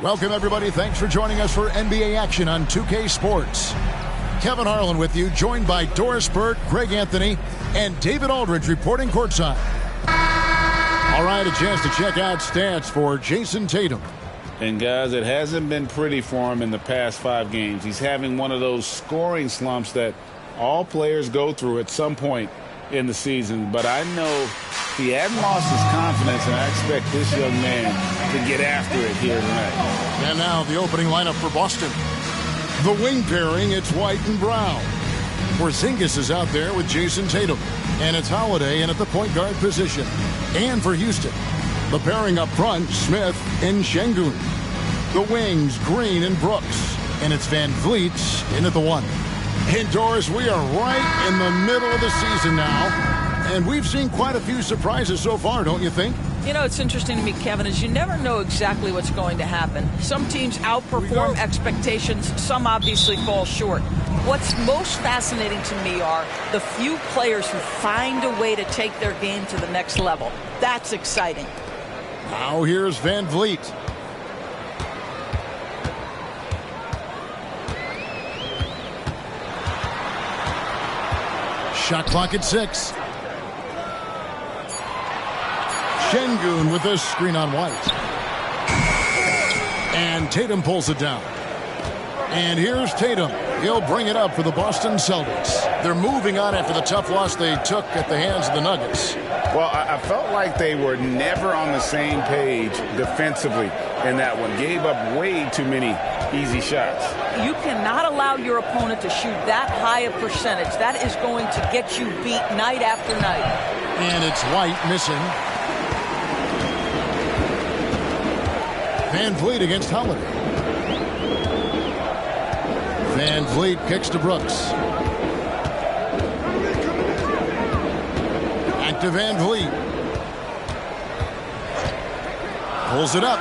Welcome, everybody. Thanks for joining us for NBA action on 2K Sports. Kevin Harlan with you, joined by Doris Burke, Greg Anthony, and David Aldridge reporting courtside. All right, a chance to check out stats for Jason Tatum. And, guys, it hasn't been pretty for him in the past 5 games. He's having one of those scoring slumps that all players go through at some point in the season. But I know he hadn't lost his confidence, and I expect this young man to get after it here tonight. And now the opening lineup for Boston. The wing pairing, it's White and Brown. Porzingis is out there with Jason Tatum. And it's Holiday in at the point guard position. And for Houston, the pairing up front, Smith and Şengün. The wings, Green and Brooks. And it's Van Vliet in at the 1. And Doris, we are right in the middle of the season now. And we've seen quite a few surprises so far, don't you think? You know, it's interesting to me, Kevin, is you never know exactly what's going to happen. Some teams outperform expectations. Some obviously fall short. What's most fascinating to me are the few players who find a way to take their game to the next level. That's exciting. Now here's Van Vliet. Shot clock at 6. Şengün with a screen on White. And Tatum pulls it down. And here's Tatum. He'll bring it up for the Boston Celtics. They're moving on after the tough loss they took at the hands of the Nuggets. Well, I felt like they were never on the same page defensively in that one. Gave up way too many easy shots. You cannot allow your opponent to shoot that high a percentage. That is going to get you beat night after night. And it's White missing. Van Vliet against Holiday. Van Vliet kicks to Brooks. Back to Van Vliet. Pulls it up.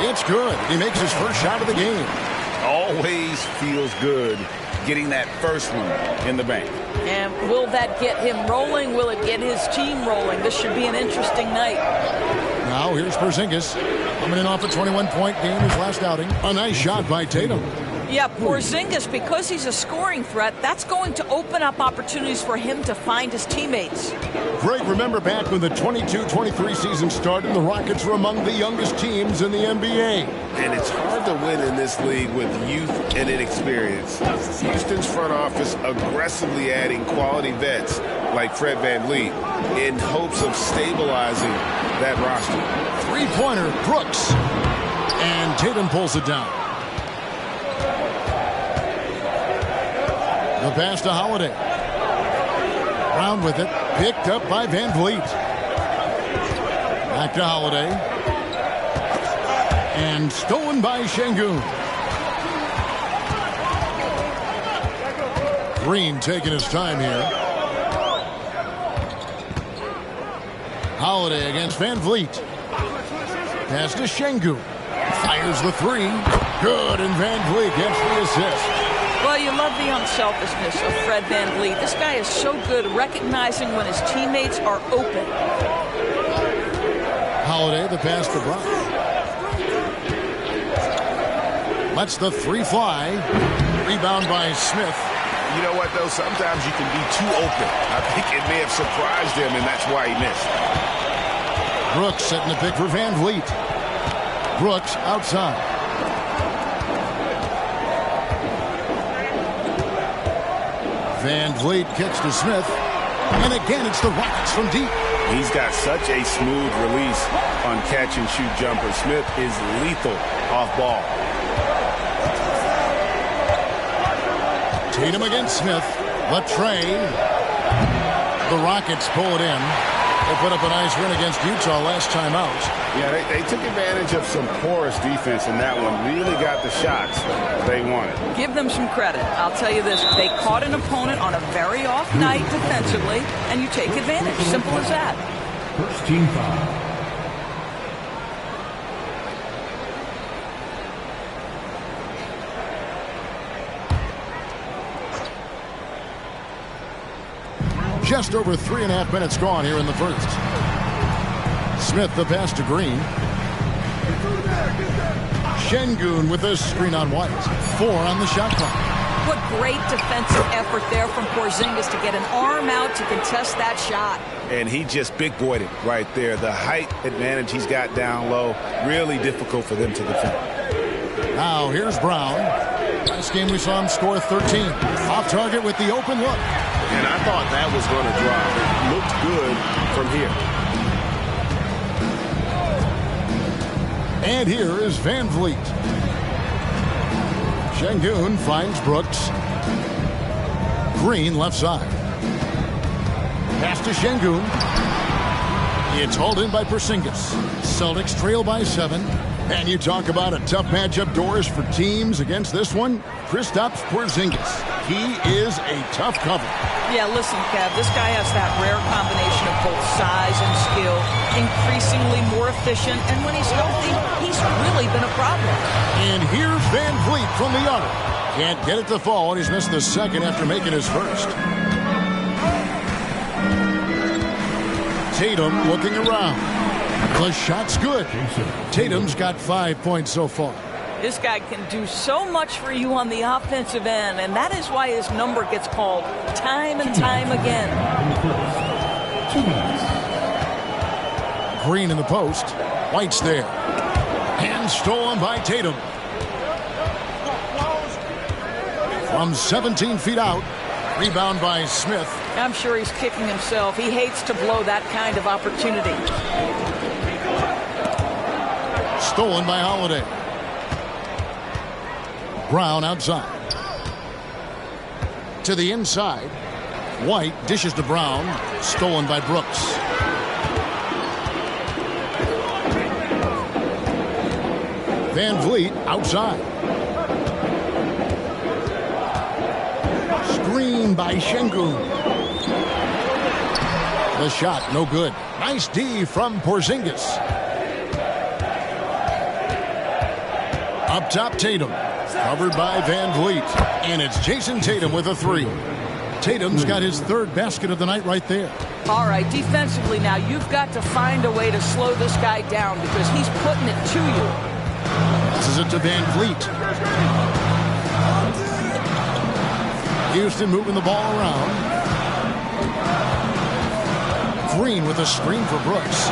It's good. He makes his first shot of the game. Always feels good getting that first one in the bank. And will that get him rolling? Will it get his team rolling? This should be an interesting night. Now here's Porzingis. Coming in off a 21-point game his last outing. A nice shot by Tatum. Yeah, Porzingis, because he's a scoring threat, that's going to open up opportunities for him to find his teammates. Greg, remember back when the 22-23 season started, the Rockets were among the youngest teams in the NBA. And it's hard to win in this league with youth and inexperience. Houston's front office aggressively adding quality vets like Fred VanVleet in hopes of stabilizing that roster. Three-pointer, Brooks. And Tatum pulls it down. The pass to Holiday. Brown with it. Picked up by Van Vliet. Back to Holiday. And stolen by Şengün. Green taking his time here. Holiday against Van Vliet. Pass to Şengün. Fires the 3. Good, and Van Vliet gets the assist. Well, you love the unselfishness of Fred VanVleet. This guy is so good recognizing when his teammates are open. Holiday, the pass to Brown. Lets the 3 fly. Rebound by Smith. You know what, though? Sometimes you can be too open. I think it may have surprised him, and that's why he missed. Brooks setting the pick for Van Vliet. Brooks outside. Van Vliet kicks to Smith. And again, it's the Rockets from deep. He's got such a smooth release on catch-and-shoot jumper. Smith is lethal off ball. Tatum against Smith. Latrey. The Rockets pull it in. They put up a nice win against Utah last time out. Yeah, they took advantage of some porous defense in that one. Really got the shots they wanted. Give them some credit. I'll tell you this. They caught an opponent on a very off night defensively, and you take advantage. Simple as that. First team foul. Just over 3.5 minutes gone here in the first. Smith the pass to Green. Şengün with a screen on White. 4 on the shot clock. What great defensive effort there from Porzingis to get an arm out to contest that shot. And he just big-boyed it right there. The height advantage he's got down low, really difficult for them to defend. Now here's Brown. Last game we saw him score 13. Off target with the open look. And I thought that was going to drop. It looked good from here. And here is Van Vliet. Şengün finds Brooks. Green left side. Pass to Şengün. It's hauled in by Porzingis. Celtics trail by 7. And you talk about a tough matchup doors for teams against this one. Kristaps Porzingis. He is a tough cover. Yeah, listen, Kev, this guy has that rare combination of both size and skill, increasingly more efficient, and when he's healthy, he's really been a problem. And here's Van Vliet from the arc. Can't get it to fall, and he's missed the second after making his first. Tatum looking around. The shot's good. Tatum's got 5 points so far. This guy can do so much for you on the offensive end, and that is why his number gets called time and time again. 2 minutes. Green in the post. White's there. And stolen by Tatum. From 17 feet out. Rebound by Smith. I'm sure he's kicking himself. He hates to blow that kind of opportunity. Stolen by Holiday. Brown outside. To the inside. White dishes to Brown. Stolen by Brooks. Van Vliet outside. Screen by Şengün. The shot no good. Nice D from Porzingis. Up top, Tatum. Covered by Van Vliet. And it's Jason Tatum with a 3. Tatum's got his 3rd basket of the night right there. All right, defensively now, you've got to find a way to slow this guy down because he's putting it to you. This is it to Van Vliet. Houston moving the ball around. Green with a screen for Brooks.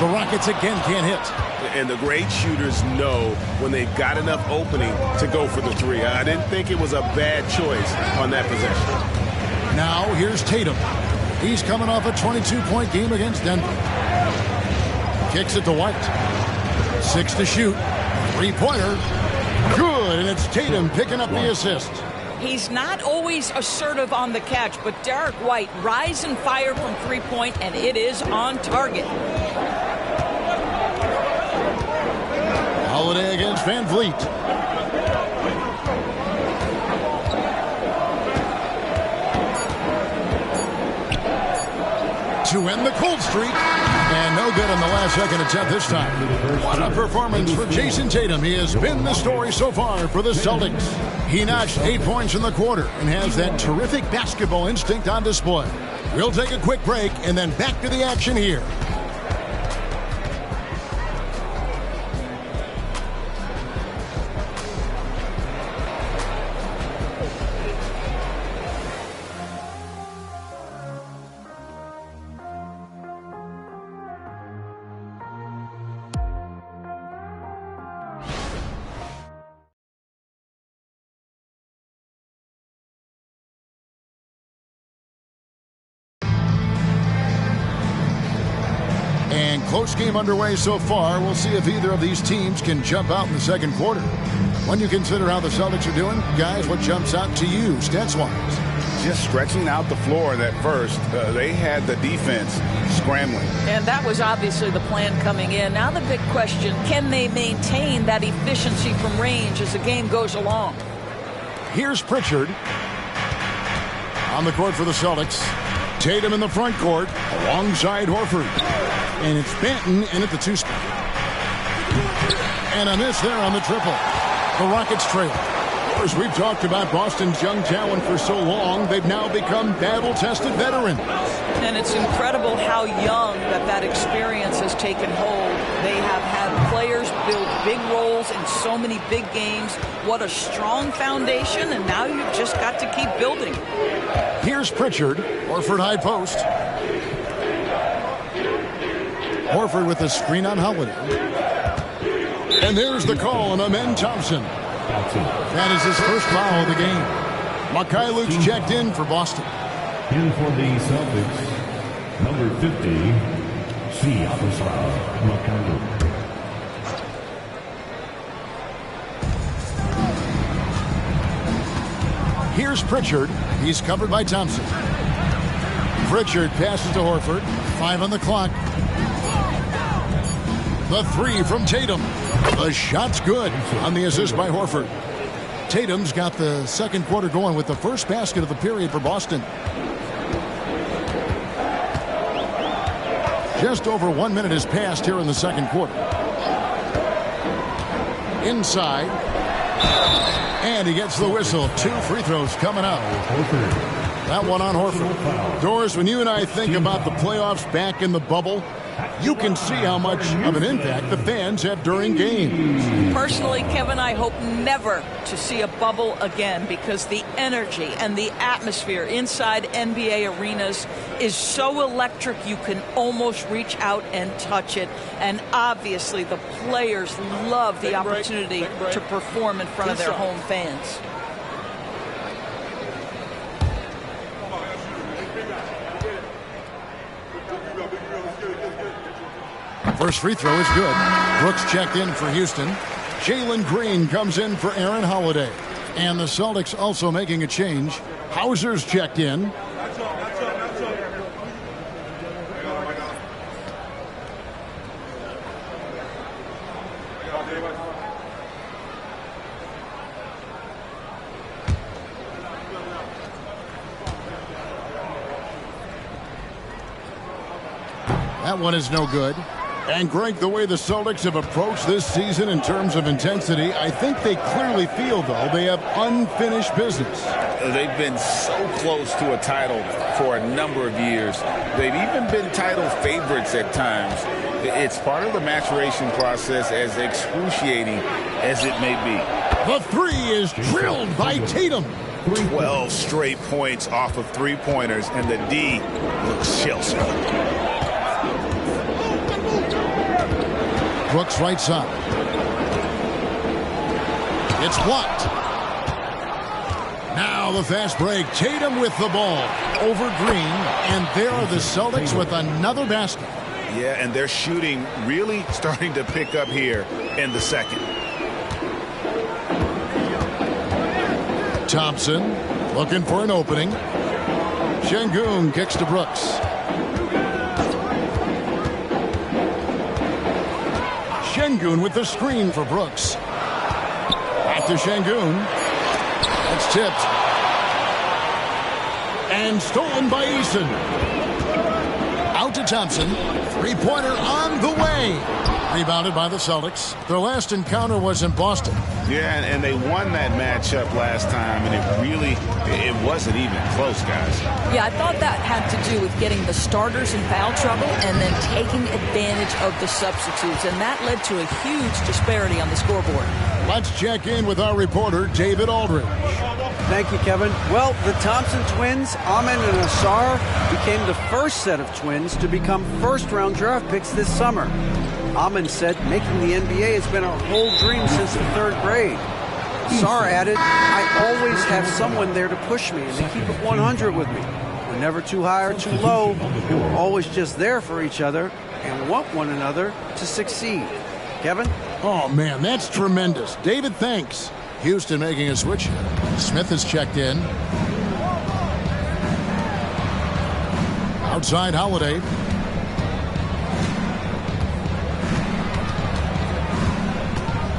The Rockets again can't hit. And the great shooters know when they've got enough opening to go for the 3. I didn't think it was a bad choice on that possession. Now here's Tatum. He's coming off a 22-point game against Denver. Kicks it to White. 6 to shoot. 3-pointer. Good, and it's Tatum picking up the assist. He's not always assertive on the catch, but Derek White rise and fire from 3-point, and it is on target. Holiday against Van Vliet. To end the cold streak. And no good on the last second attempt this time. What a performance for Jason Tatum. He has been the story so far for the Celtics. He notched 8 points in the quarter and has that terrific basketball instinct on display. We'll take a quick break and then back to the action here. And close game underway so far. We'll see if either of these teams can jump out in the second quarter. When you consider how the Celtics are doing, guys, what jumps out to you stats-wise? Just stretching out the floor at first. They had the defense scrambling. And that was obviously the plan coming in. Now the big question, can they maintain that efficiency from range as the game goes along? Here's Pritchard on the court for the Celtics. Tatum in the front court alongside Horford. And it's Banton in at the 2 spot. And a miss there on the triple. The Rockets trail. Of course, we've talked about Boston's young talent for so long, they've now become battle-tested veterans. And it's incredible how young that experience has taken hold. They have had players build big roles in so many big games. What a strong foundation, and now you've just got to keep building. Here's Pritchard, Horford high post. Horford with the screen on Holiday. And there's the call on Amen Thompson. That is his first foul of the game. Mikhailov's checked in for Boston. In for the Celtics, number 50, Sviatoslav Mikhailov. Here's Pritchard. He's covered by Thompson. Pritchard passes to Horford. 5 on the clock. The three from Tatum. The shot's good on the assist by Horford. Tatum's got the second quarter going with the first basket of the period for Boston. Just over 1 minute has passed here in the second quarter. Inside. And he gets the whistle. 2 free throws coming up. That one on Horford. Doris, when you and I think about the playoffs back in the bubble, you can see how much of an impact the fans have during games. Personally, Kevin, I hope never to see a bubble again because the energy and the atmosphere inside NBA arenas is so electric you can almost reach out and touch it. And obviously the players love the opportunity to perform in front of their home fans. First free throw is good. Brooks checked in for Houston. Jalen Green comes in for Aaron Holiday. And the Celtics also making a change. Hauser's checked in. That one is no good. And Greg, the way the Celtics have approached this season in terms of intensity, I think they clearly feel, though, they have unfinished business. They've been so close to a title for a number of years. They've even been title favorites at times. It's part of the maturation process, as excruciating as it may be. The three is drilled by Tatum. 12 straight points off of three-pointers, and the D looks shell-shocked. Brooks right side. It's blocked. Now the fast break. Tatum with the ball over Green. And there are the Celtics with another basket. Yeah, and their shooting really starting to pick up here in the second. Thompson looking for an opening. Şengün kicks to Brooks. Şengün with the screen for Brooks. Back to Şengün. That's tipped. And stolen by Eason. Out to Thompson. Three-pointer on the way. Rebounded by the Celtics. Their last encounter was in Boston. Yeah, and they won that matchup last time, and it wasn't even close, guys. Yeah, I thought that had to do with getting the starters in foul trouble and then taking advantage of the substitutes, and that led to a huge disparity on the scoreboard. Let's check in with our reporter, David Aldridge. Thank you, Kevin. Well, the Thompson twins, Amen and Asar, became the first set of twins to become first-round draft picks this summer. Amen said making the NBA has been a whole dream since the third grade. Asar added, I always have someone there to push me and to keep it 100 with me. We're never too high or too low. We're always just there for each other and want one another to succeed. Kevin? Oh, man, that's tremendous. David, thanks. Houston making a switch. Smith has checked in. Outside Holiday.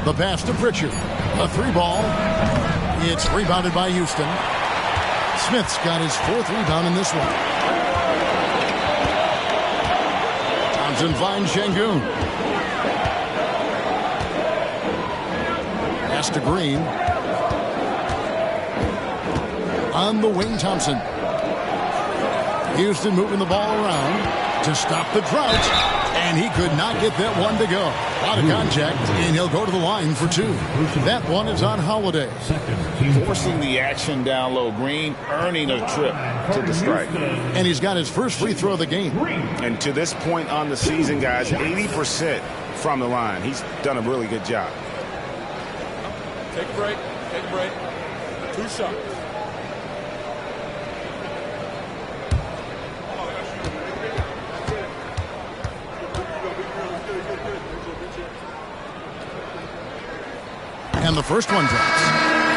The pass to Pritchard. A three ball. It's rebounded by Houston. Smith's got his fourth rebound in this one. Thompson finds Şengün. Pass to Green. on the wing, Thompson. Houston moving the ball around to stop the drought, and he could not get that one to go. Out of contact, and he'll go to the line for 2. That one is on Holiday. Forcing the action down low. Green earning a trip to the strike. And he's got his first free throw of the game. And to this point on the season, guys, 80% from the line. He's done a really good job. Take a break. Take a break. 2 shots. And the first one drops.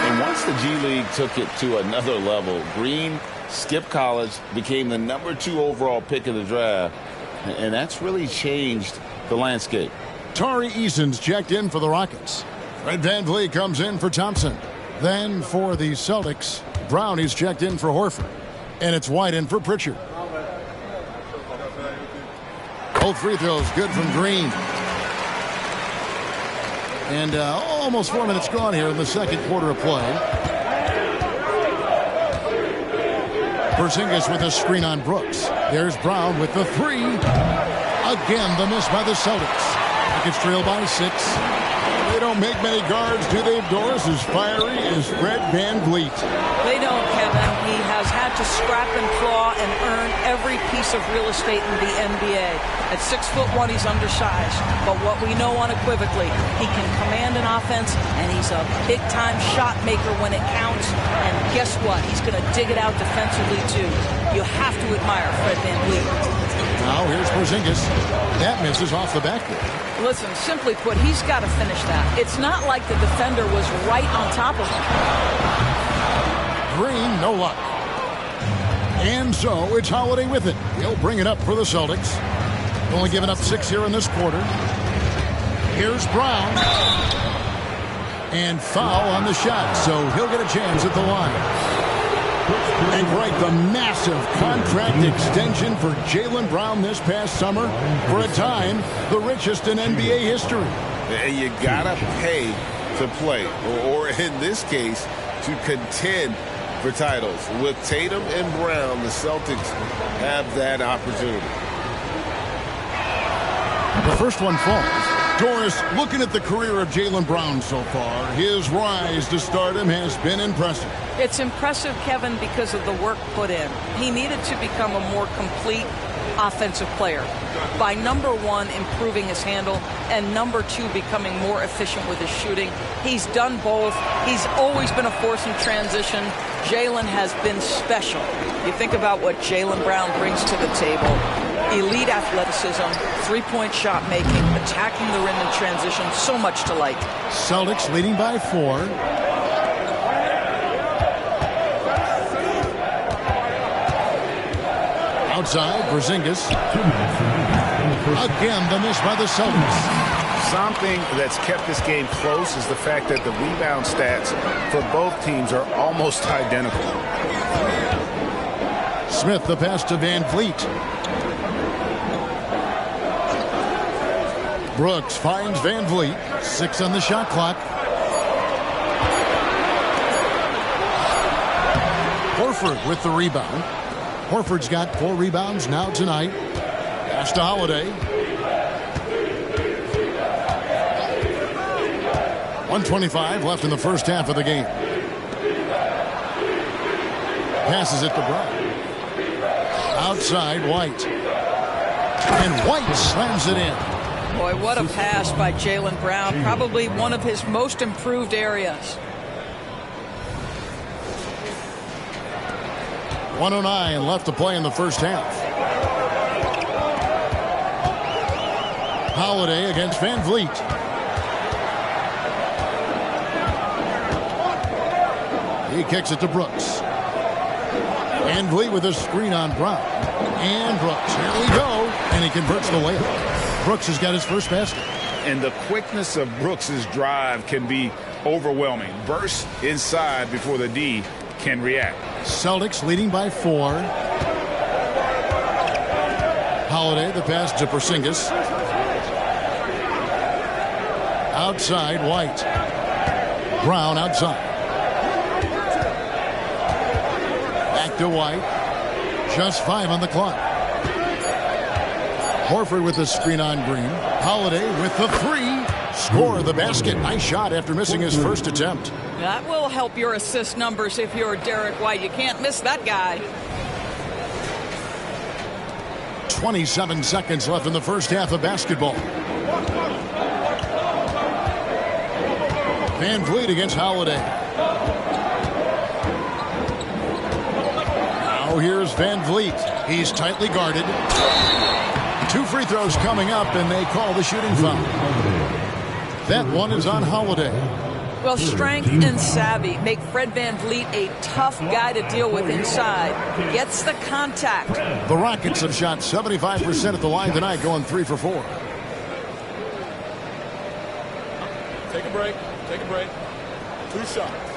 And once the G League took it to another level, Green skipped college, became the #2 overall pick of the draft, and that's really changed the landscape. Tari Eason's checked in for the Rockets. Fred VanVleet comes in for Thompson. Then for the Celtics, Brown is checked in for Horford. And it's White in for Pritchard. Both free throws good from Green. And almost 4 minutes gone here in the second quarter of play. Porzingis with a screen on Brooks. There's Brown with the 3. Again, the miss by the Celtics. Rockets trail by 6. They don't make many guards, do they, Doris? As fiery as Fred VanVleet. They don't, Kevin. He has had to scrap and claw and earn every piece of real estate in the NBA. At 6'1", he's undersized. But what we know unequivocally, he can command an offense, and he's a big-time shot maker when it counts. And guess what? He's going to dig it out defensively, too. You have to admire Fred VanVleet. Now here's Porzingis. That misses off the backboard. Listen, simply put, he's got to finish that. It's not like the defender was right on top of him. Green, no luck. And so it's Holiday with it. He'll bring it up for the Celtics. Only giving up 6 here in this quarter. Here's Brown. And foul on the shot, so he'll get a chance at the line. And right, the massive contract extension for Jaylen Brown this past summer. For a time, the richest in NBA history. And you gotta pay to play, or in this case, to contend for titles. With Tatum and Brown, the Celtics have that opportunity. The first one falls. Doris, looking at the career of Jaylen Brown so far, his rise to stardom has been impressive. It's impressive, Kevin, because of the work put in. He needed to become a more complete offensive player by, #1, improving his handle, and #2, becoming more efficient with his shooting. He's done both. He's always been a force in transition. Jaylen has been special. You think about what Jaylen Brown brings to the table. Elite athleticism, 3-point shot making, attacking the rim in transition, so much to like. Celtics leading by 4. Outside, Porzingis. Again, the miss by the Celtics. Something that's kept this game close is the fact that the rebound stats for both teams are almost identical. Smith, the pass to VanVleet. Brooks finds VanVleet. 6 on the shot clock. Horford with the rebound. Horford's got 4 rebounds now tonight. Pass to Holiday. 1:25 left in the first half of the game. Passes it to Brown. Outside, White. And White slams it in. Boy, what a pass by Jaylen Brown. Probably one of his most improved areas. 1:09 left to play in the first half. Holiday against VanVleet. He kicks it to Brooks. VanVleet with a screen on Brown. And Brooks. Here we go. And he converts the layup. Brooks has got his first basket. And the quickness of Brooks's drive can be overwhelming. Burst inside before the D can react. Celtics leading by 4. Holiday, the pass to Porzingis. Outside, White. Brown outside. Back to White. Just 5 on the clock. Horford with the screen on Green. Holiday with the 3. Score the basket. Nice shot after missing his first attempt. That will help your assist numbers if you're Derek White. You can't miss that guy. 27 seconds left in the first half of basketball. Van Vliet against Holiday. Now here's Van Vliet. He's tightly guarded. 2 free throws coming up, and they call the shooting foul. That one is on Holiday. Well, strength and savvy make Fred Van Vliet a tough guy to deal with inside. Gets the contact. The Rockets have shot 75% at the line tonight, going 3 for 4. Take a break. Take a break. 2 shots.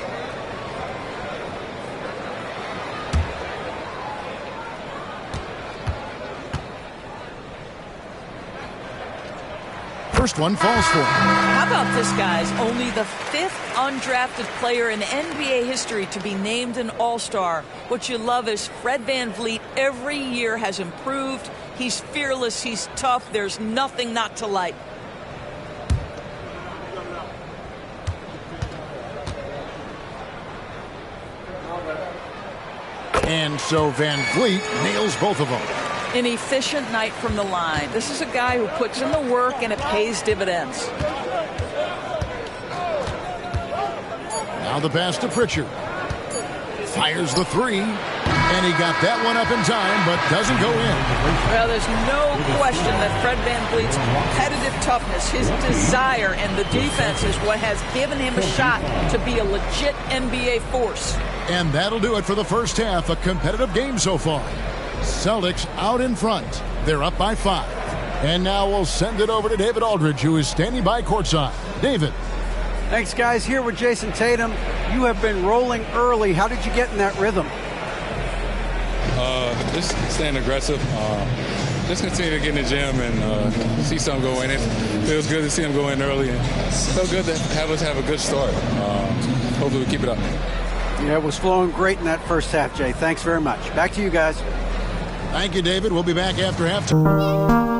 First one falls for him. How about this, guys? Only the 5th undrafted player in NBA history to be named an All-Star. What you love is Fred Van Vliet every year has improved. He's fearless. He's tough. There's nothing not to like. And so Van Vliet nails both of them. An efficient night from the line. This is a guy who puts in the work and it pays dividends. Now the pass to Pritchard. Fires the 3. And he got that one up in time, but doesn't go in. Well, there's no question that Fred Van Vliet's competitive toughness, his desire, and the defense is what has given him a shot to be a legit NBA force. And that'll do it for the first half. A competitive game so far. Celtics out in front. They're up by 5. And now we'll send it over to David Aldridge, who is standing by courtside. David. Thanks, guys. Here with Jason Tatum. You have been rolling early. How did you get in that rhythm? Just staying aggressive. Just continue to get in the gym and see something go in. It feels good to see him go in early. And felt good to have us have a good start. Hopefully we keep it up. Yeah, it was flowing great in that first half, Jay. Thanks very much. Back to you guys. Thank you, David. We'll be back after halftime.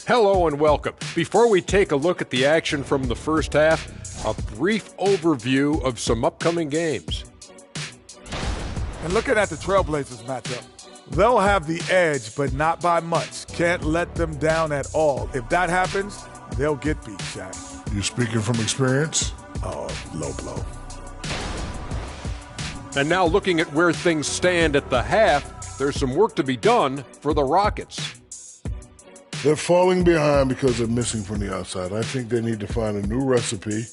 Hello and welcome. Before we take a look at the action from the first half, a brief overview of some upcoming games. And looking at the Trailblazers matchup, they'll have the edge, but not by much. Can't let them down at all. If that happens, they'll get beat, Shaq. You speaking from experience? Oh, low blow. And now looking at where things stand at the half, there's some work to be done for the Rockets. They're falling behind because they're missing from the outside. I think they need to find a new recipe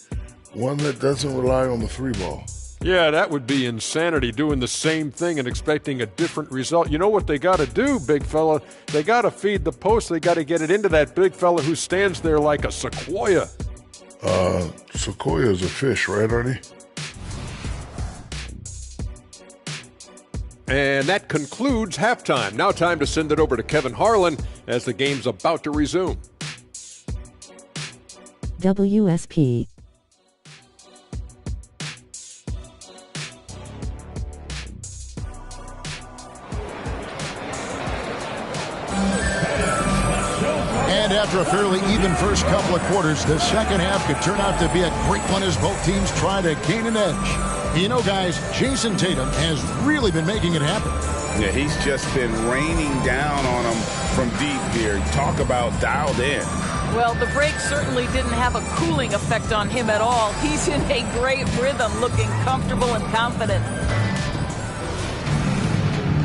One that doesn't rely on the three ball. Yeah, that would be insanity, doing the same thing and expecting a different result. You know what they got to do, big fella? They got to feed the post. They got to get it into that big fella who stands there like a sequoia. Sequoia is a fish, right, Artie? And that concludes halftime. Now time to send it over to Kevin Harlan as the game's about to resume. WSP. And after a fairly even first couple of quarters, the second half could turn out to be a great one as both teams try to gain an edge. You know, guys, Jason Tatum has really been making it happen. Yeah, he's just been raining down on them from deep here. Talk about dialed in. Well, the break certainly didn't have a cooling effect on him at all. He's in a great rhythm, looking comfortable and confident.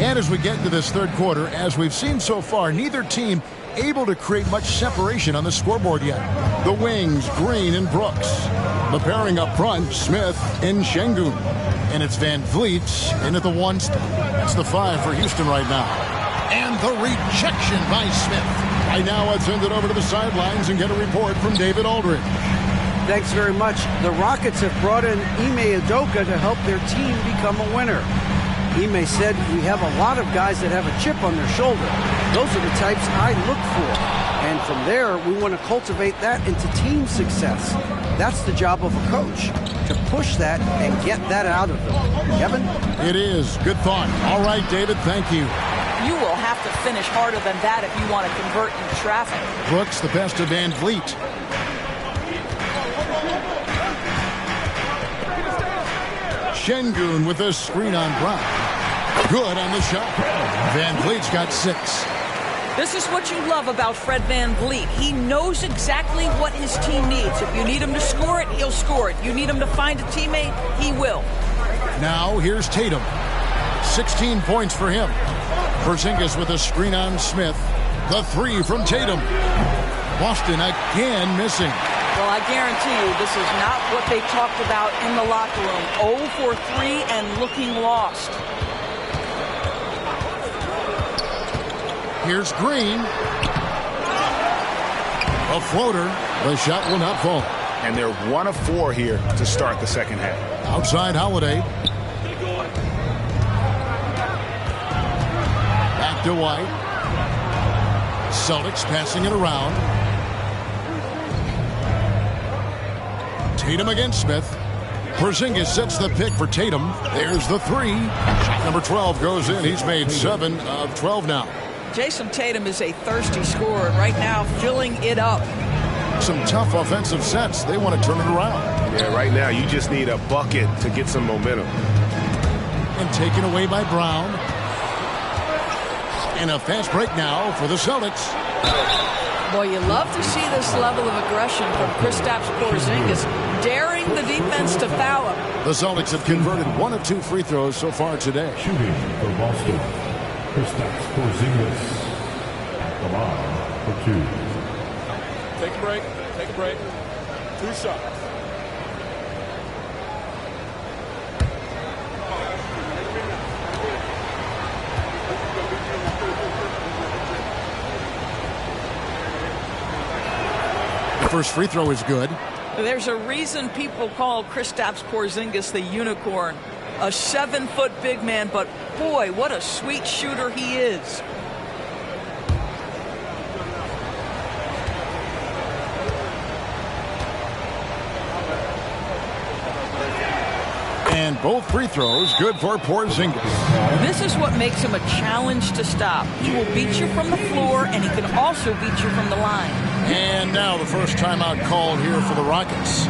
And as we get into this third quarter, as we've seen so far, neither team able to create much separation on the scoreboard yet. The wings, Green and Brooks. The pairing up front, Smith and Şengün. And it's Van Vliet in at the 1 spot. That's the 5 for Houston right now. And the rejection by Smith. Right now, let's send it over to the sidelines and get a report from David Aldridge. Thanks very much. The Rockets have brought in Ime Udoka to help their team become a winner. Ime said, "We have a lot of guys that have a chip on their shoulder. Those are the types I look for. And from there, we want to cultivate that into team success. That's the job of a coach, to push that and get that out of them." Kevin? It is. Good thought. All right, David, thank you. You will have to finish harder than that if you want to convert in traffic. Brooks, the best of Van Vliet. Şengün with a screen on Brown. Good on the shot. Van Vliet's got 6. This is what you love about Fred Van Vliet. He knows exactly what his team needs. If you need him to score it, he'll score it. You need him to find a teammate, he will. Now here's Tatum. 16 points for him. Porzingis with a screen on Smith. The 3 from Tatum. Boston again missing. Well, I guarantee you this is not what they talked about in the locker room. 0 for 3 and looking lost. Here's Green. A floater. The shot will not fall. And they're 1 of 4 here to start the second half. Outside Holiday. Back to White. Celtics passing it around. Tatum against Smith. Porzingis sets the pick for Tatum. There's the 3. Shot number 12 goes in. He's made 7 of 12 now. Jason Tatum is a thirsty scorer right now, filling it up. Some tough offensive sets. They want to turn it around. Yeah, right now you just need a bucket to get some momentum. And taken away by Brown. And a fast break now for the Celtics. Boy, you love to see this level of aggression from Kristaps Porzingis, daring the defense to foul him. The Celtics have converted 1 of 2 free throws so far today. Shooting for Boston, Kristaps Porzingis at the line for 2. Take a break. Take a break. 2 shots. First free throw is good. There's a reason people call Kristaps Porzingis the unicorn. A 7-foot big man, but boy, what a sweet shooter he is. And both free throws good for Porzingis. This is what makes him a challenge to stop. He will beat you from the floor, and he can also beat you from the line. And now the first timeout called here for the Rockets.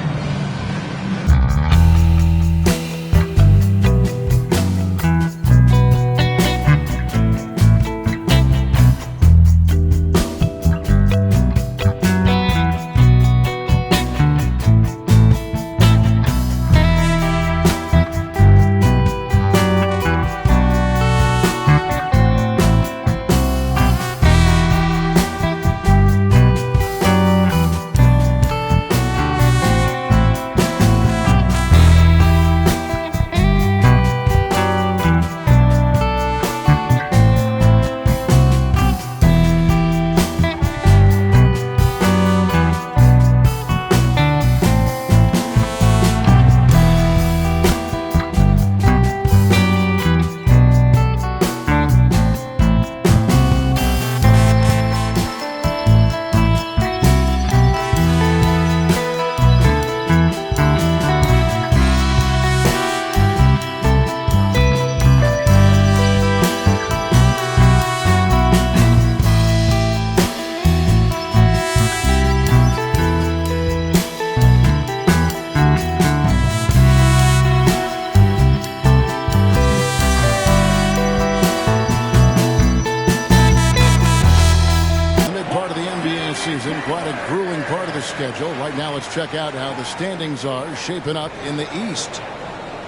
schedule. Right now, let's check out how the standings are shaping up in the East.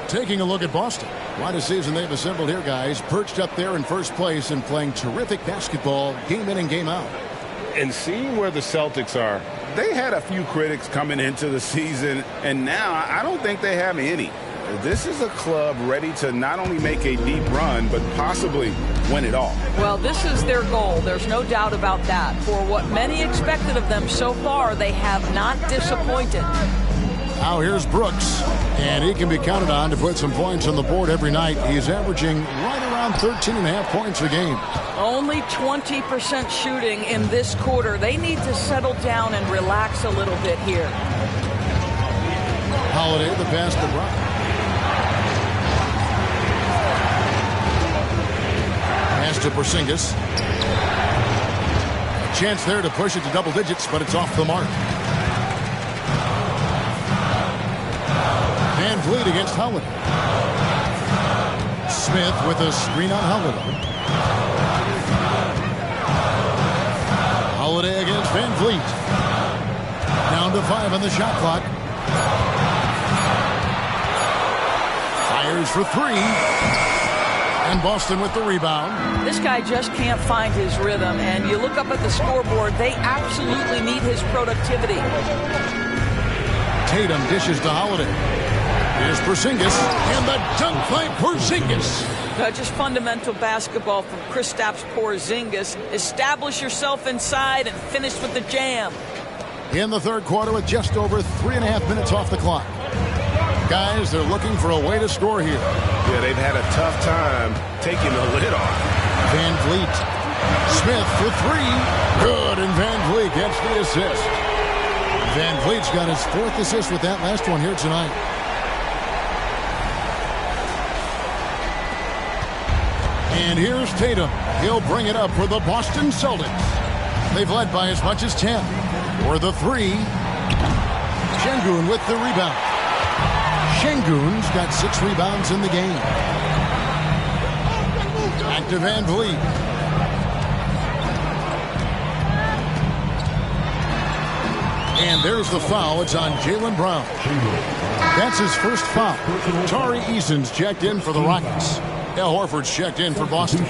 Taking a look at Boston. What a season they've assembled here, guys. Perched up there in first place and playing terrific basketball game in and game out. And seeing where the Celtics are, they had a few critics coming into the season, and now I don't think they have any. This is a club ready to not only make a deep run, but possibly win it all. Well, this is their goal. There's no doubt about that. For what many expected of them so far, they have not disappointed. Now here's Brooks, and he can be counted on to put some points on the board every night. He's averaging right around 13.5 points a game. Only 20% shooting in this quarter. They need to settle down and relax a little bit here. Holiday, the pass to Brown. Pass to Porzingis. A chance there to push it to double digits, but it's off the mark. Van Vliet against Holiday. Smith with a screen on Holiday. Holiday against Van Vliet. Down to 5 on the shot clock. Fires for 3. And Boston with the rebound. This guy just can't find his rhythm, and you look up at the scoreboard, they absolutely need his productivity. Tatum dishes to Holiday. Here's Porzingis, and the dunk by Porzingis. Just fundamental basketball from Kristaps Porzingis. Establish yourself inside and finish with the jam. In the third quarter with just over 3.5 minutes off the clock. Guys, they're looking for a way to score here. Yeah, they've had a tough time taking the lid off. Van Vliet. Smith for 3. Good, and Van Vliet gets the assist. Van Vliet's got his 4th assist with that last one here tonight. And here's Tatum. He'll bring it up for the Boston Celtics. They've led by as much as 10. For the 3. Şengün with the rebound. Şengün's got 6 rebounds in the game. Back to Van Vliet. And there's the foul. It's on Jaylen Brown. That's his first foul. Tari Eason's checked in for the Rockets. Al Horford's checked in for Boston.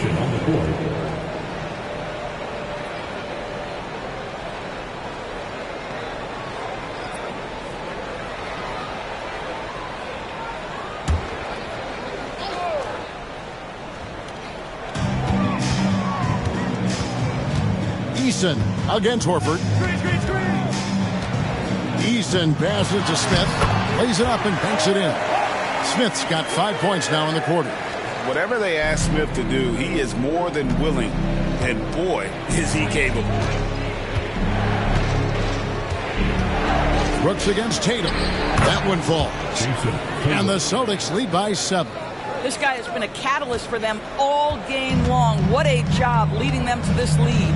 Eason against Horford. Eason passes to Smith. Lays it up and banks it in. Smith's got 5 points now in the quarter. Whatever they ask Smith to do, he is more than willing. And boy, is he capable. Brooks against Tatum. That one falls. And the Celtics lead by 7. This guy has been a catalyst for them all game long. What a job leading them to this lead.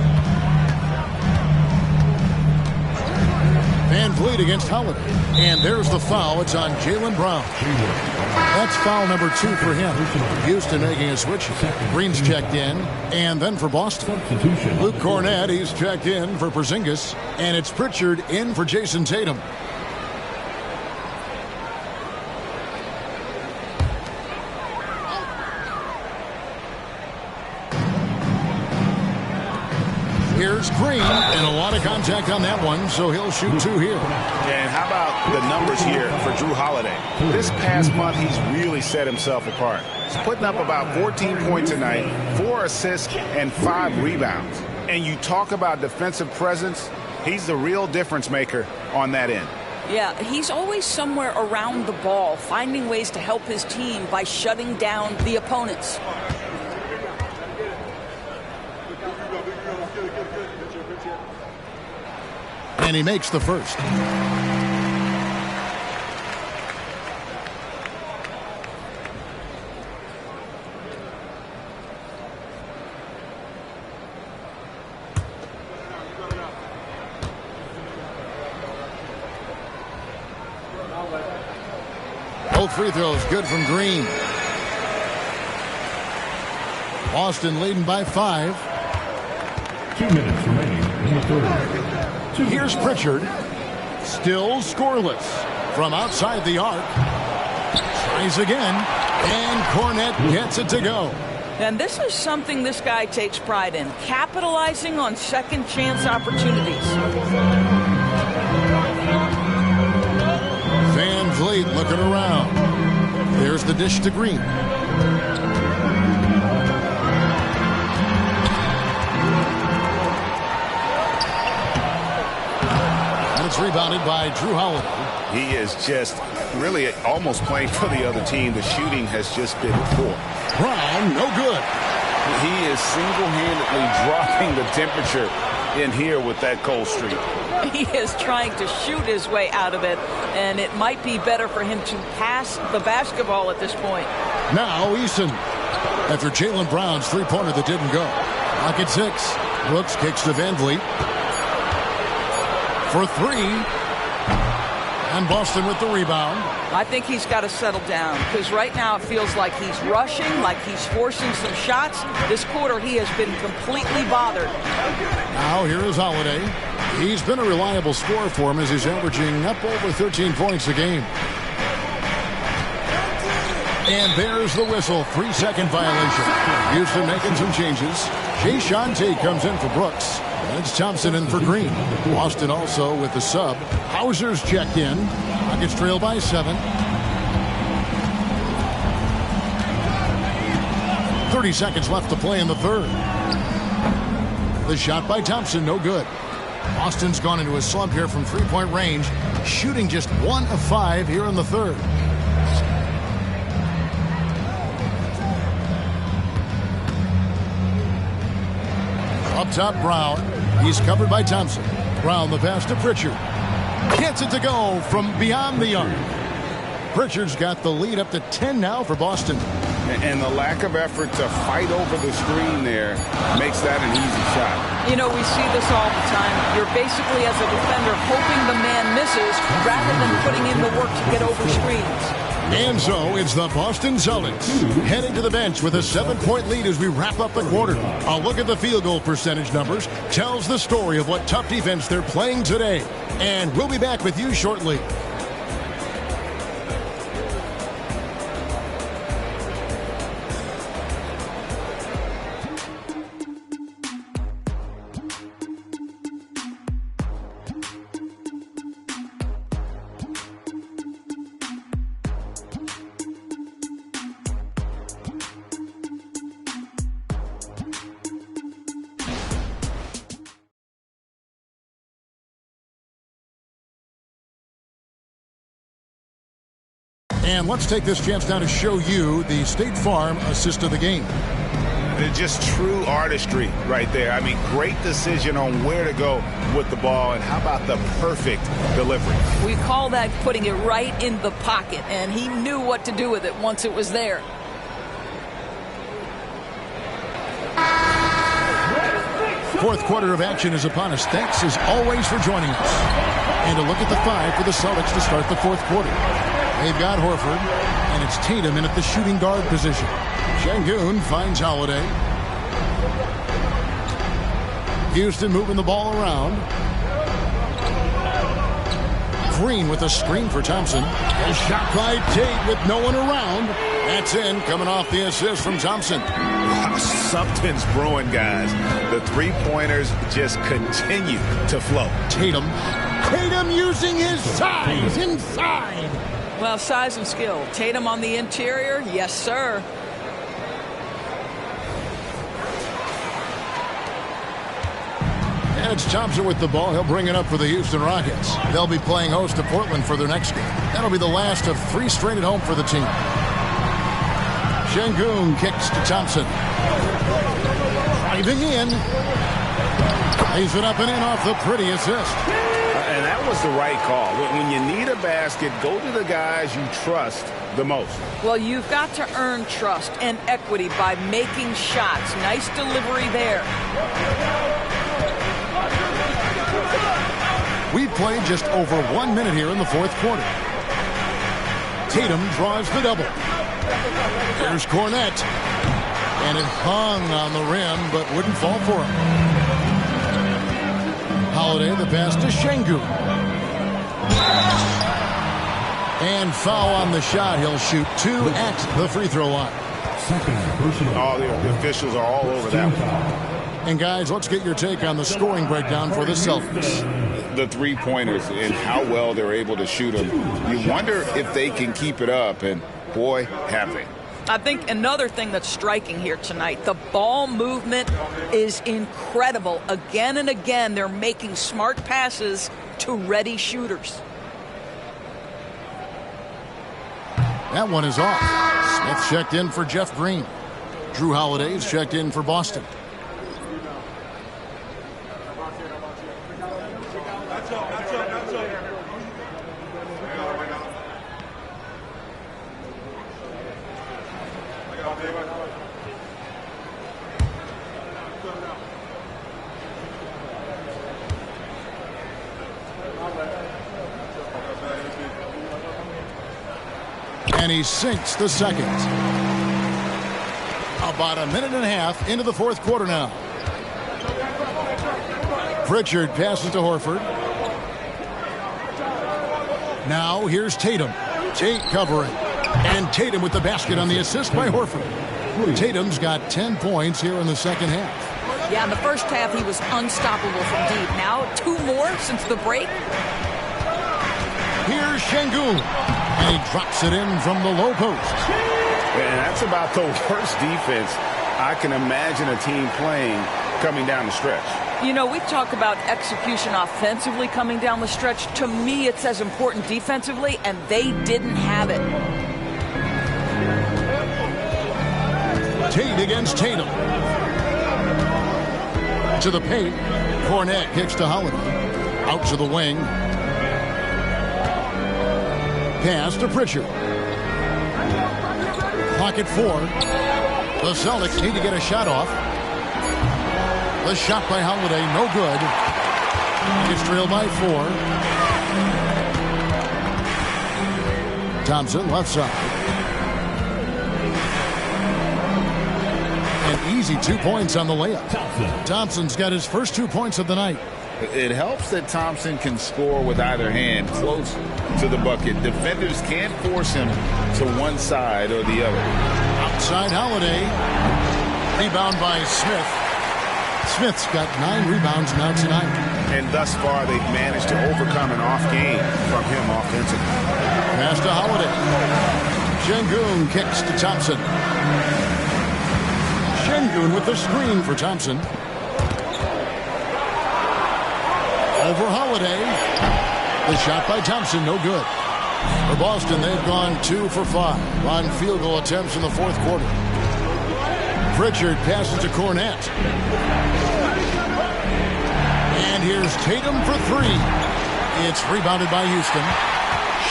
Van Vliet against Holiday. And there's the foul. It's on Jaylen Brown. That's foul number 2 for him. Houston making a switch. Green's checked in. And then for Boston, Luke Cornett, he's checked in for Porzingis. And it's Pritchard in for Jason Tatum. Here's Green, and a lot of contact on that one, so he'll shoot 2 here. And how about the numbers here for Jrue Holiday? This past month, he's really set himself apart. He's putting up about 14 points a night, 4 assists, and 5 rebounds. And you talk about defensive presence, he's the real difference maker on that end. Yeah, he's always somewhere around the ball, finding ways to help his team by shutting down the opponents. And he makes the first. Both free throws good from Green. Boston leading by 5. 2 minutes remaining in the third. Here's Pritchard. Still scoreless. From outside the arc. Tries again. And Cornette gets it to go. And this is something this guy takes pride in. Capitalizing on second chance opportunities. Van Vliet looking around. There's the dish to Green. And it's rebounded by Drew Holiday. He is just really almost playing for the other team. The shooting has just been poor. Brown, no good. He is single-handedly dropping the temperature in here with that cold streak. He is trying to shoot his way out of it, and it might be better for him to pass the basketball at this point. Now Eason. After Jaylen Brown's three-pointer that didn't go. Lock at 6. Brooks kicks to Van Vliet. For 3. And Boston with the rebound. I think he's got to settle down because right now it feels like he's rushing, like he's forcing some shots. This quarter he has been completely bothered. Now here is Holiday. He's been a reliable scorer for him as he's averaging up over 13 points a game. And there's the whistle. 3-second violation. Houston making some changes. Jayshawn Tate comes in for Brooks. And it's Thompson in for Green. Boston also with the sub. Hauser's checked in. Rockets trail by 7. 30 seconds left to play in the third. The shot by Thompson, no good. Boston's gone into a slump here from three-point range, shooting just 1 of 5 here in the third. Up top, Brown. He's covered by Thompson. Brown, the pass to Pritchard. Gets it to go from beyond the arc. Pritchard's got the lead up to 10 now for Boston. And the lack of effort to fight over the screen there makes that an easy shot. You know, we see this all the time. You're basically, as a defender, hoping the man misses rather than putting in the work to get over screens. And so it's the Boston Celtics heading to the bench with a 7-point lead as we wrap up the quarter. A look at the field goal percentage numbers tells the story of what tough defense they're playing today. And we'll be back with you shortly. And let's take this chance now to show you the State Farm assist of the game. Just true artistry right there. I mean, great decision on where to go with the ball, and how about the perfect delivery? We call that putting it right in the pocket, and he knew what to do with it once it was there. Fourth quarter of action is upon us. Thanks as always for joining us. And a look at the 5 for the Celtics to start the fourth quarter. They've got Horford, and it's Tatum in at the shooting guard position. Şengün finds Holiday. Houston moving the ball around. Green with a screen for Thompson. A shot by Tate with no one around. That's in, coming off the assist from Thompson. Something's brewing, guys. The three-pointers just continue to flow. Tatum using his size inside. Well, size and skill. Tatum on the interior, yes, sir. And it's Thompson with the ball. He'll bring it up for the Houston Rockets. They'll be playing host to Portland for their next game. That'll be the last of 3 straight at home for the team. Şengün kicks to Thompson. Driving in. Lays it up and in off the pretty assist. And that was the right call. When you need a basket, go to the guys you trust the most. Well, you've got to earn trust and equity by making shots. Nice delivery there. We've played just over 1 minute here in the fourth quarter. Tatum draws the double. There's Cornette. And it hung on the rim, but wouldn't fall for him. Holiday, the pass to Şengün. And foul on the shot. He'll shoot 2 at the free throw line. Oh, the officials are all over that one. And guys, let's get your take on the scoring breakdown for the Celtics. The three-pointers and how well they're able to shoot them. You wonder if they can keep it up, and boy, have they. I think another thing that's striking here tonight, the ball movement is incredible. Again and again, they're making smart passes to ready shooters. That one is off. Smith checked in for Jeff Green. Drew Holiday's checked in for Boston. And he sinks the second. About a minute and a half into the fourth quarter now. Pritchard passes to Horford. Now here's Tatum. Tate covering. And Tatum with the basket on the assist by Horford. Tatum's got 10 points here in the second half. Yeah, in the first half he was unstoppable from deep. Now 2 more since the break. Here's Şengün. And he drops it in from the low post. And that's about the worst defense I can imagine a team playing coming down the stretch. You know, we talk about execution offensively coming down the stretch. To me, it's as important defensively, and they didn't have it. Tate against Tatum. To the paint. Cornet kicks to Holiday. Out to the wing. Pass to Pritchard. Clock at 4. The Celtics need to get a shot off. The shot by Holiday, no good. It's trailed by 4. Thompson, left side. An easy 2 points on the layup. Thompson's got his first 2 points of the night. It helps that Thompson can score with either hand close to the bucket. Defenders can't force him to one side or the other. Outside Holiday. Rebound by Smith. Smith's got 9 rebounds now tonight. And thus far, they've managed to overcome an off game from him offensively. Pass to Holiday. Şengün kicks to Thompson. Şengün with the screen for Thompson. Over Holiday. The shot by Thompson, no good. For Boston, they've gone 2 for 5 on field goal attempts in the fourth quarter. Pritchard passes to Cornet. And here's Tatum for 3. It's rebounded by Houston.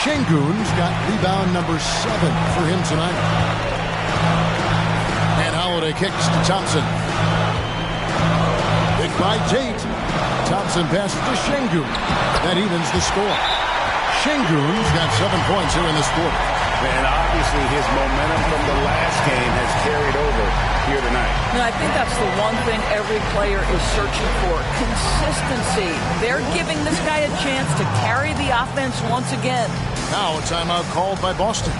Şengün's got rebound number 7 for him tonight. And Holiday kicks to Thompson. Picked by Tate. Thompson passes to Şengün. That evens the score. Şengün's got 7 points here in this quarter. And obviously his momentum from the last game has carried over here tonight. And I think that's the one thing every player is searching for. Consistency. They're giving this guy a chance to carry the offense once again. Now a timeout called by Boston.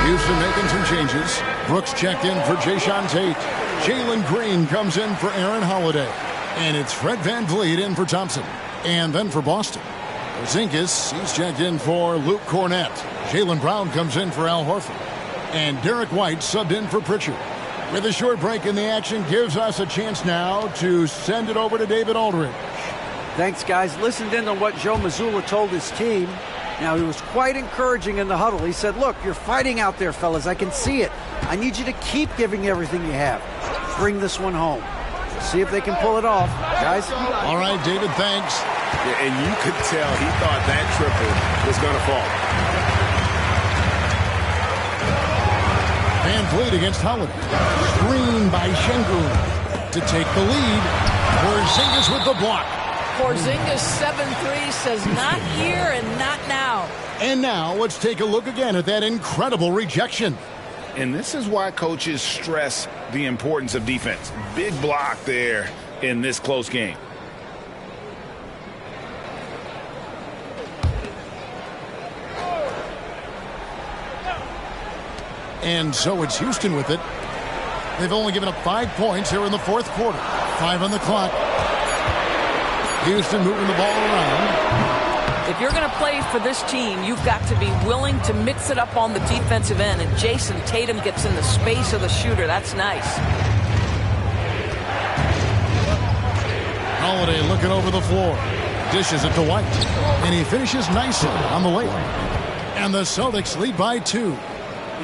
Houston making some changes. Brooks checked in for Jayshawn Tate. Jalen Green comes in for Aaron Holiday. And it's Fred VanVleet in for Thompson. And then for Boston, Porzingis, he's checked in for Luke Cornett. Jaylen Brown comes in for Al Horford. And Derek White subbed in for Pritchard. With a short break in the action gives us a chance now to send it over to David Aldridge. Thanks, guys. Listened in on what Joe Mazzulla told his team. Now, he was quite encouraging in the huddle. He said, look, you're fighting out there, fellas. I can see it. I need you to keep giving everything you have. Bring this one home. See if they can pull it off. Guys? All right, David, thanks. Yeah, and you could tell he thought that triple was going to fall. VanVleet against Holiday. Screen by Şengün to take the lead. Porzingis with the block. Porzingis 7-3 says not here and not now. And now let's take a look again at that incredible rejection. And this is why coaches stress the importance of defense. Big block there in this close game. And so it's Houston with it. They've only given up 5 points here in the fourth quarter. 5 on the clock. Houston moving the ball around. If you're going to play for this team, you've got to be willing to mix it up on the defensive end. And Jason Tatum gets in the space of the shooter. That's nice. Holiday looking over the floor. Dishes it to White. And he finishes nicely on the layup. And the Celtics lead by 2.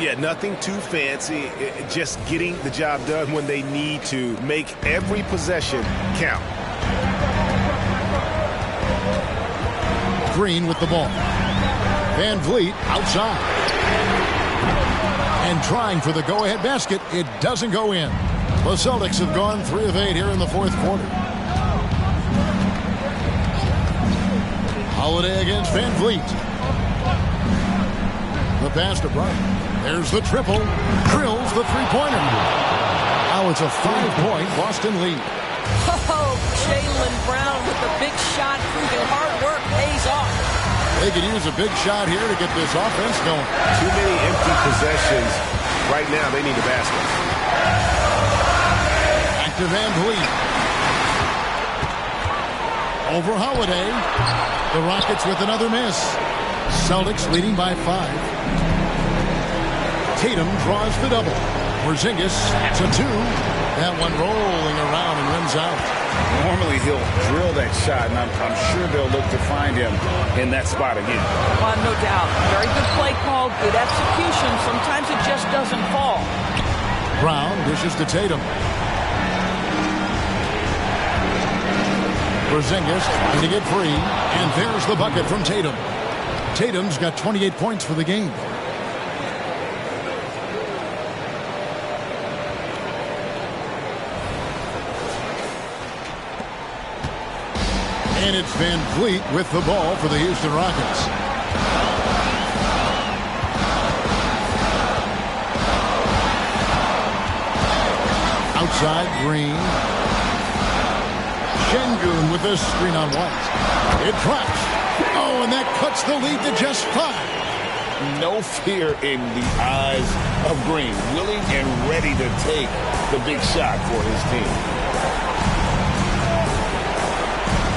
Yeah, nothing too fancy. Just getting the job done when they need to. Make every possession count. Green with the ball. VanVleet outside. And trying for the go-ahead basket. It doesn't go in. The Celtics have gone 3 of 8 here in the fourth quarter. Holiday against VanVleet. The pass to Bryant. There's the triple. Drills the three-pointer. Now it's a 5-point Boston lead. Oh, Jaylen Brown with the big shot, proving hard work pays off. They could use a big shot here to get this offense going. Too many empty possessions. Right now, they need a basket. Back to VanVleet. Over Holiday. The Rockets with another miss. Celtics leading by 5. Tatum draws the double. Porzingis, that's a 2. That one rolling around and rims out. Normally he'll drill that shot, and I'm sure they'll look to find him in that spot again. Well, no doubt. Very good play call, good execution. Sometimes it just doesn't fall. Brown dishes to Tatum. Porzingis trying to get free, and there's the bucket from Tatum. Tatum's got 28 points for the game. And it's VanVleet with the ball for the Houston Rockets. Outside, Green. Şengün with the screen on White. It drops. Oh, and that cuts the lead to just 5. No fear in the eyes of Green. Willing and ready to take the big shot for his team.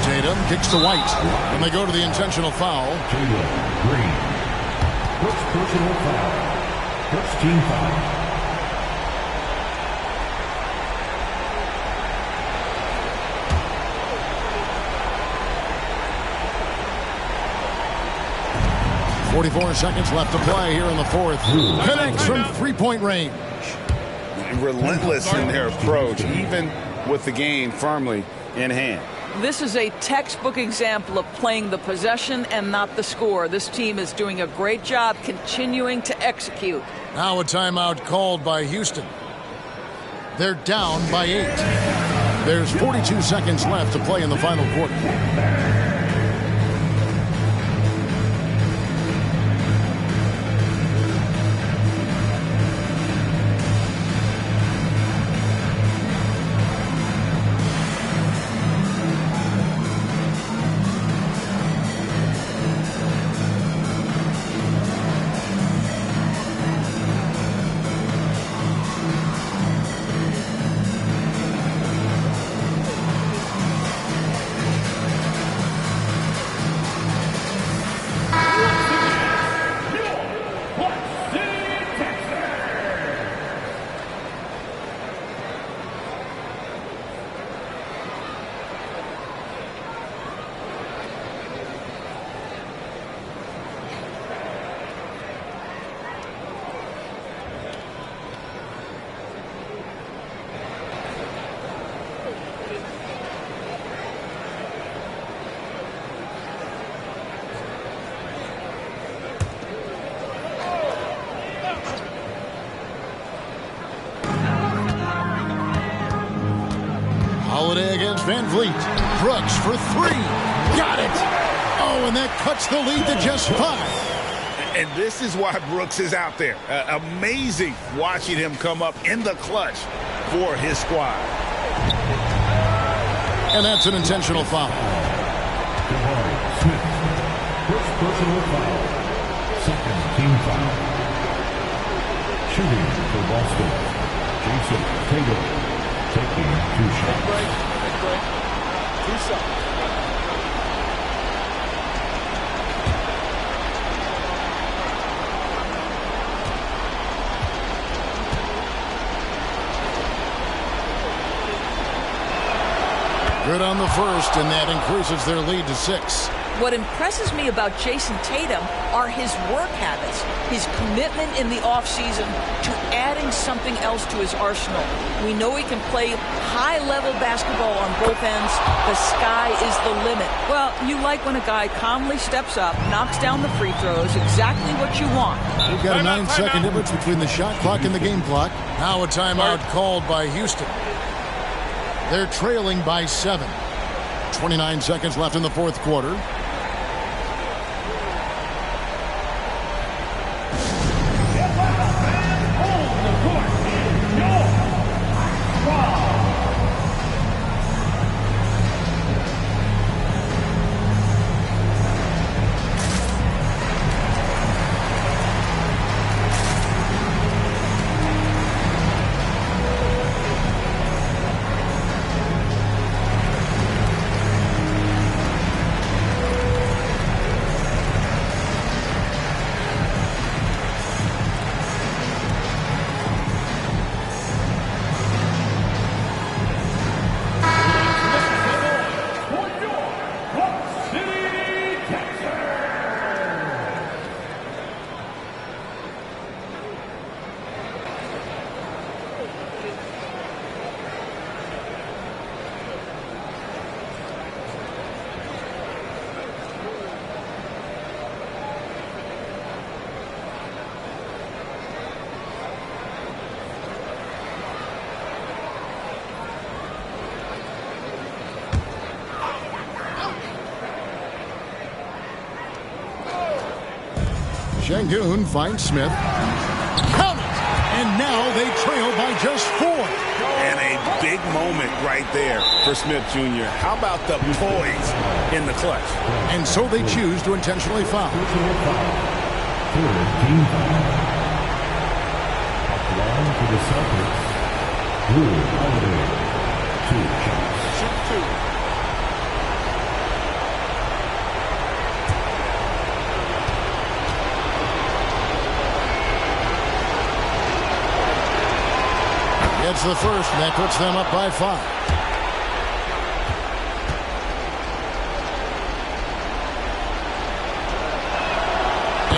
Tatum kicks to White, and they go to the intentional foul. Tatum, Green. First personal foul. First team foul. .44 seconds left to play here in the fourth. Connects from three-point range. Relentless in their approach, even with the game firmly in hand. This is a textbook example of playing the possession and not the score. This team is doing a great job continuing to execute. Now a timeout called by Houston. They're down by 8. There's 42 seconds left to play in the final quarter. Holiday against Van Vliet. Brooks for three. Got it. Oh, and that cuts the lead to just 5. And this is why Brooks is out there. Amazing watching him come up in the clutch for his squad. And that's an intentional foul. Smith. First personal foul. Second team foul. Shooting for Boston. Jason Tatum taking 2 shots. Take break. 2 shots. Good on the first, and that increases their lead to 6. What impresses me about Jason Tatum are his work habits, his commitment in the offseason to adding something else to his arsenal. We know he can play high-level basketball on both ends. The sky is the limit. Well, you like when a guy calmly steps up, knocks down the free throws, exactly what you want. We've got a 9-second difference between the shot clock and the game clock. Now a timeout called by Houston. They're trailing by 7. 29 seconds left in the fourth quarter. Şengün finds Smith. Count it! And now they trail by just 4. And a big moment right there for Smith Jr. How about the poise in the clutch? And so they choose to intentionally foul. Third team foul. Applying for the Celtics. Drew Holiday. 2 shots. Shoot 2. Gets the first, and that puts them up by 5.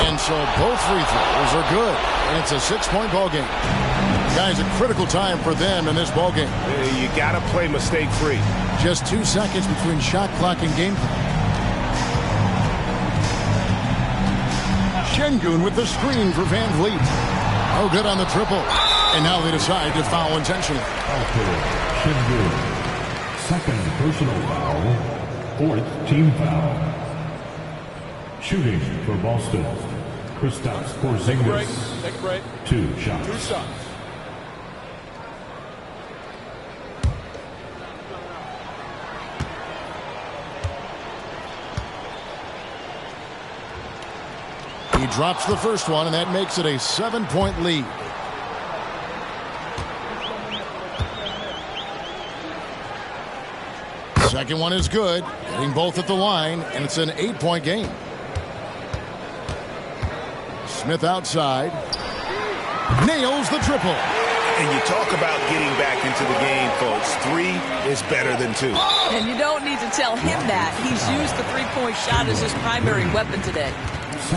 And so both free throws are good. And it's a 6-point ball game. Guys, a critical time for them in this ball game. You got to play mistake-free. Just 2 seconds between shot clock and game clock. Şengün with the screen for Van Vliet. Oh, good on the triple. And now they decide to foul intentionally. Şengün. Second personal foul. Fourth team foul. Shooting for Boston. Kristaps Porzingis. Take a break. 2 shots. 2 shots. He drops the first one, and that makes it a 7-point lead. Second one is good, hitting both at the line, and it's an 8-point game. Smith outside. Nails the triple. And you talk about getting back into the game, folks. 3 is better than 2. And you don't need to tell him that. He's used the three-point shot as his primary weapon today.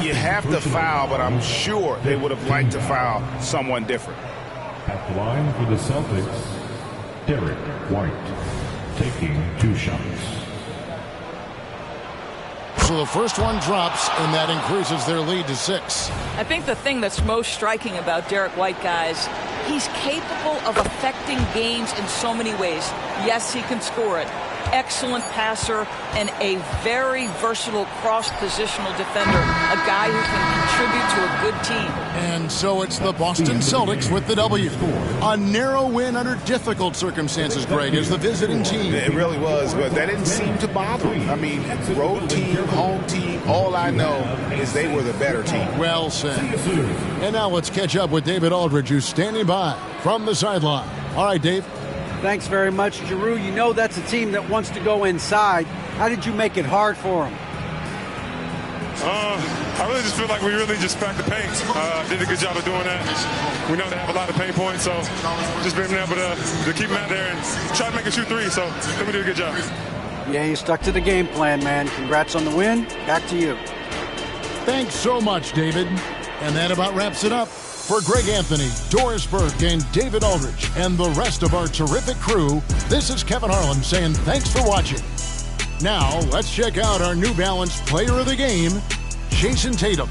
You have to foul, but I'm sure they would have liked to foul someone different. At the line for the Celtics, Derek White taking 2 shots. So the first one drops, and that increases their lead to 6. I think the thing that's most striking about Derek White, guys, he's capable of affecting games in so many ways. Yes, he can score it. Excellent passer and a very versatile cross-positional defender, a guy who can contribute to a good team. And so it's the Boston Celtics with the W. A narrow win under difficult circumstances, Greg, as the visiting team. It really was, but that didn't seem to bother him. I mean, road team, home team, all I know is they were the better team. Well said. And now let's catch up with David Aldridge, who's standing by from the sideline. All right, Dave. Thanks very much, Giroux. You know that's a team that wants to go inside. How did you make it hard for them? I really just feel like we really just packed the paint. Did a good job of doing that. We know they have a lot of pain points, so just being able to keep them out there and try to make a shoot three. So I think we did a good job. Yeah, you stuck to the game plan, man. Congrats on the win. Back to you. Thanks so much, David. And that about wraps it up. For Greg Anthony, Doris Burke, and David Aldridge, and the rest of our terrific crew, this is Kevin Harlan saying thanks for watching. Now, let's check out our New Balance Player of the Game, Jason Tatum.